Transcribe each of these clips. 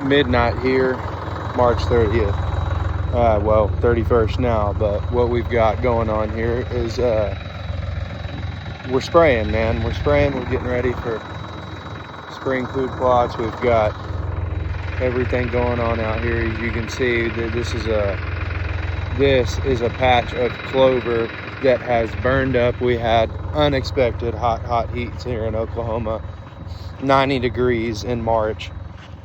midnight here, March 30th. Well, 31st now, but what we've got going on here is we're spraying, man. We're spraying. We're getting ready for spring food plots. We've got everything going on out here. As you can see, this is a patch of clover that has burned up. We had unexpected hot heats here in Oklahoma, 90 degrees in March.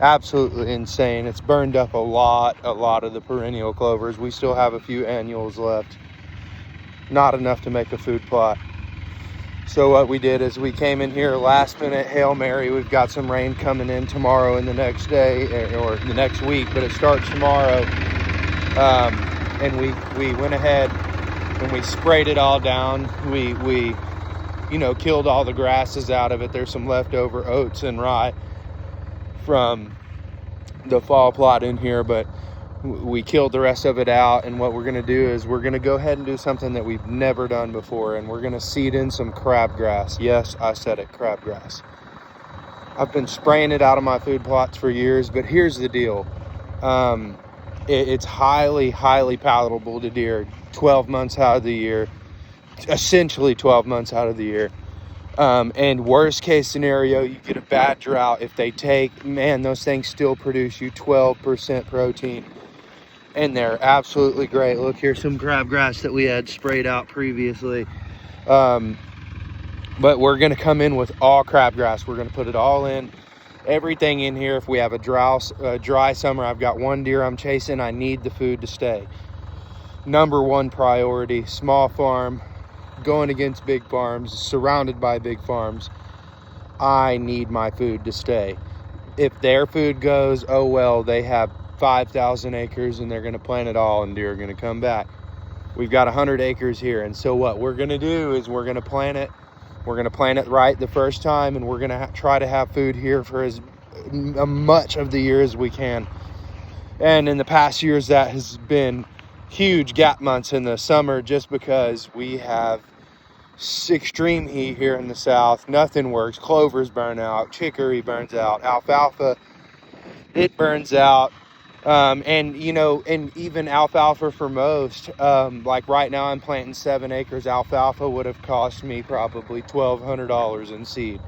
Absolutely insane. It's burned up a lot of the perennial clovers. We still have a few annuals left. Not enough to make a food plot. So what we did is we came in here last minute, Hail Mary. We've got some rain coming in tomorrow and the next day, or the next week, but it starts tomorrow. And we went ahead and we sprayed it all down. We killed all the grasses out of it. There's some leftover oats and rye from the fall plot in here, but we killed the rest of it out. And what we're going to do is we're going to go ahead and do something that we've never done before, and we're going to seed in some crabgrass. Yes, I said it, crabgrass. I've been spraying it out of my food plots for years, but here's the deal. It's highly palatable to deer 12 months out of the year, essentially 12 months out of the year. And worst case scenario, you get a bad drought. If they take, man, those things still produce you 12% protein. And they're absolutely great. Look, here's some crabgrass that we had sprayed out previously. But we're going to come in with all crabgrass. We're going to put it all in. Everything in here. If we have a dry summer, I've got one deer I'm chasing. I need the food to stay. Number one priority, small farm, going against big farms, surrounded by big farms. I need my food to stay. If their food goes, oh well, they have 5,000 acres and they're going to plant it all and deer are going to come back. We've got 100 acres here. And so what we're going to do is we're going to plant it. We're going to plant it right the first time, and we're going to try to have food here for as much of the year as we can. And in the past years, that has been huge gap months in the summer just because we have extreme heat here in the south. Nothing works. Clovers burn out. Chicory burns out. Alfalfa, it burns out. And even alfalfa for most, like right now I'm planting 7 acres. Alfalfa would have cost me probably $1,200 in seed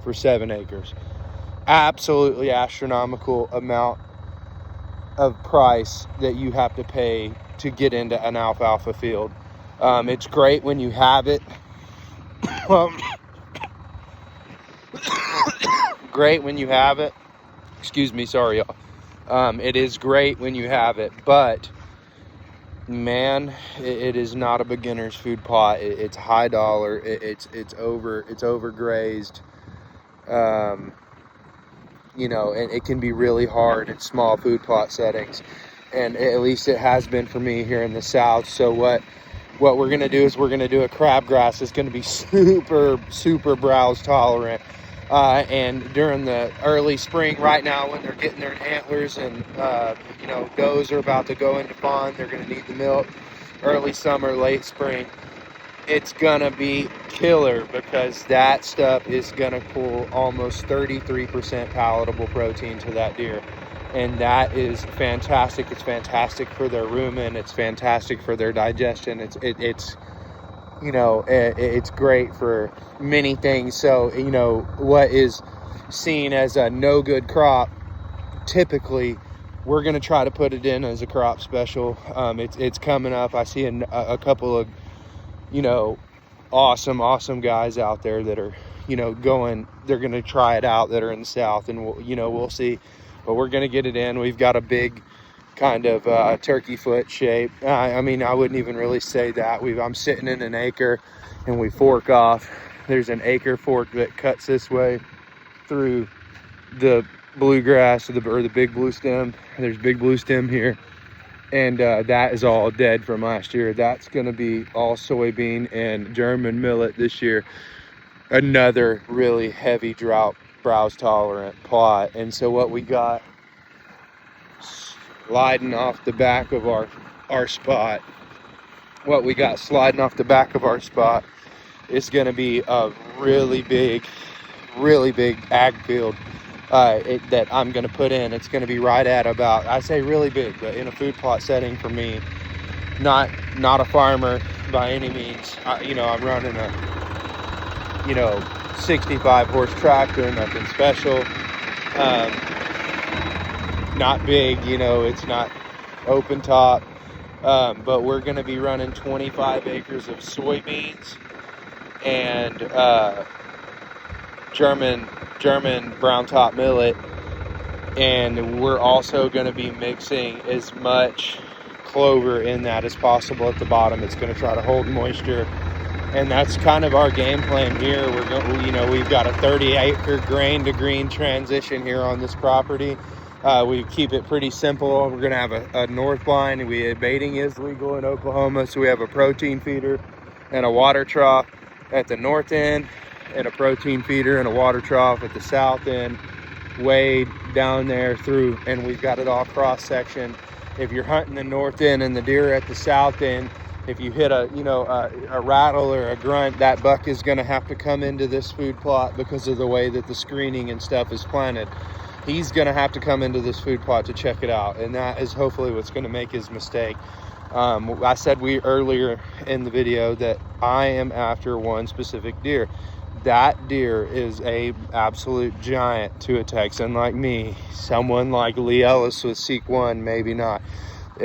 for 7 acres. Absolutely astronomical amount of price that you have to pay to get into an alfalfa field. It's great when you have it. Great when you have it. Excuse me, sorry, y'all. It is great when you have it, but man, it is not a beginner's food plot. It's high dollar. It's overgrazed. And it can be really hard in small food plot settings, and at least it has been for me here in the south. So what we're gonna do is we're gonna do a crabgrass. It's gonna be super browse tolerant. And during the early spring, right now when they're getting their antlers and does are about to go into fawn, they're going to need the milk. Early summer, late spring, it's going to be killer because that stuff is going to pull almost 33% palatable protein to that deer. And that is fantastic. It's fantastic for their rumen. It's fantastic for their digestion. It's great for many things. So, what is seen as a no good crop, typically we're going to try to put it in as a crop special. It's coming up. I see a couple of, awesome guys out there that are, they're going to try it out that are in the south, and we'll see, but we're going to get it in. We've got a big kind of turkey foot shape. I wouldn't even really say that. I'm sitting in an acre and we fork off. There's an acre fork that cuts this way through the bluegrass or the big blue stem. There's big blue stem here, and that is all dead from last year. That's going to be all soybean and German millet this year. Another really heavy drought browse tolerant plot. And so what we got sliding off the back of our spot, is going to be a really big ag field. that I'm going to put in. It's going to be right at about, I say really big, but in a food plot setting for me, not a farmer by any means. I'm running a 65 horse tractor, nothing special. Not big, it's not open top. But we're going to be running 25 acres of soybeans and German brown top millet, and we're also going to be mixing as much clover in that as possible at the bottom. It's going to try to hold moisture, and that's kind of our game plan here. We've got a 30-acre grain to green transition here on this property. We keep it pretty simple. We're going to have a north line. Baiting is legal in Oklahoma, so we have a protein feeder and a water trough at the north end, and a protein feeder and a water trough at the south end, way down there through, and we've got it all cross section. If you're hunting the north end and the deer at the south end, if you hit a rattle or a grunt, that buck is going to have to come into this food plot because of the way that the screening and stuff is planted. He's going to have to come into this food plot to check it out, and that is hopefully what's going to make his mistake. I said earlier in the video that I am after one specific deer. That deer is a absolute giant to a Texan like me. Someone like Lee Ellis with Seek One, maybe not.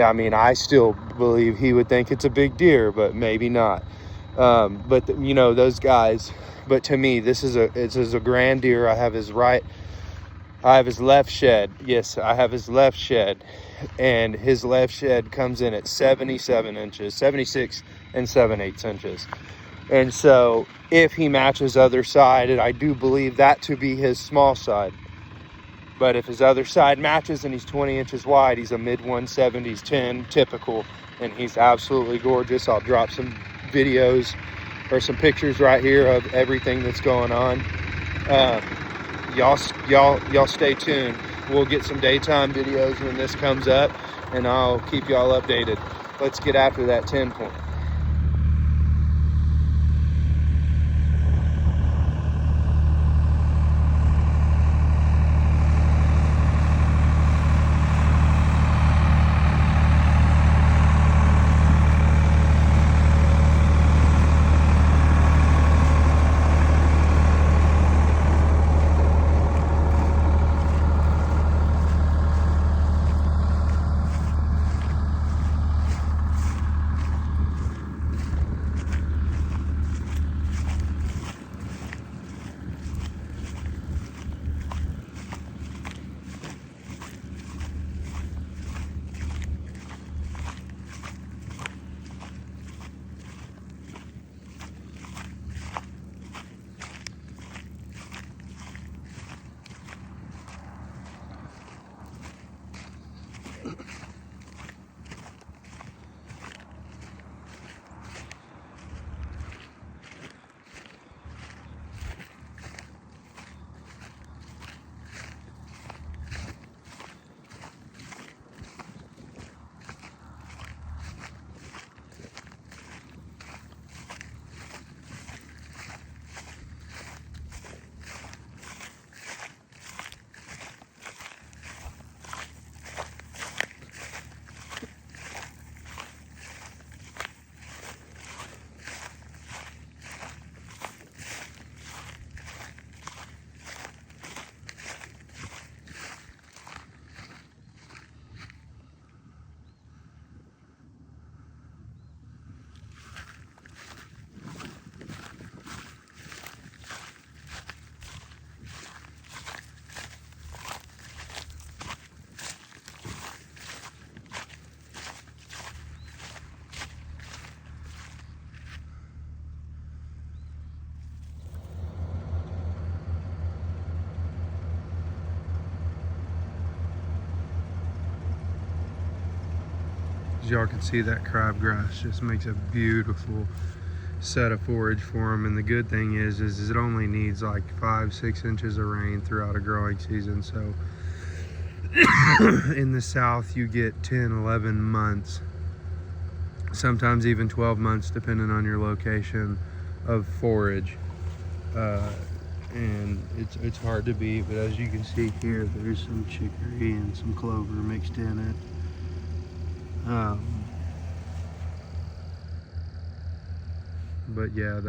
I mean, I still believe he would think it's a big deer, but maybe not. But those guys. But to me, this is a grand deer. I have his left shed. Yes, I have his left shed. And his left shed comes in at 77 inches, 76 and 7/8 inches. And so if he matches other side, and I do believe that to be his small side, but if his other side matches and he's 20 inches wide, he's a mid 170s 10 typical, and he's absolutely gorgeous. I'll drop some videos or some pictures right here of everything that's going on. Y'all stay tuned. We'll get some daytime videos when this comes up, and I'll keep y'all updated. Let's get after that 10 point. As y'all can see, that crabgrass just makes a beautiful set of forage for them. And the good thing is it only needs like 5-6 inches of rain throughout a growing season. So in the south you get 10-11 months, sometimes even 12 months depending on your location, of forage. and it's hard to beat. But as you can see here, there's some chicory and some clover mixed in it. But yeah,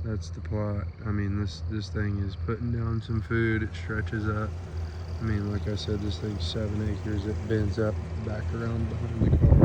that's the plot. I mean, this thing is putting down some food. It stretches up. I mean, like I said, this thing's 7 acres. It bends up back around behind the car.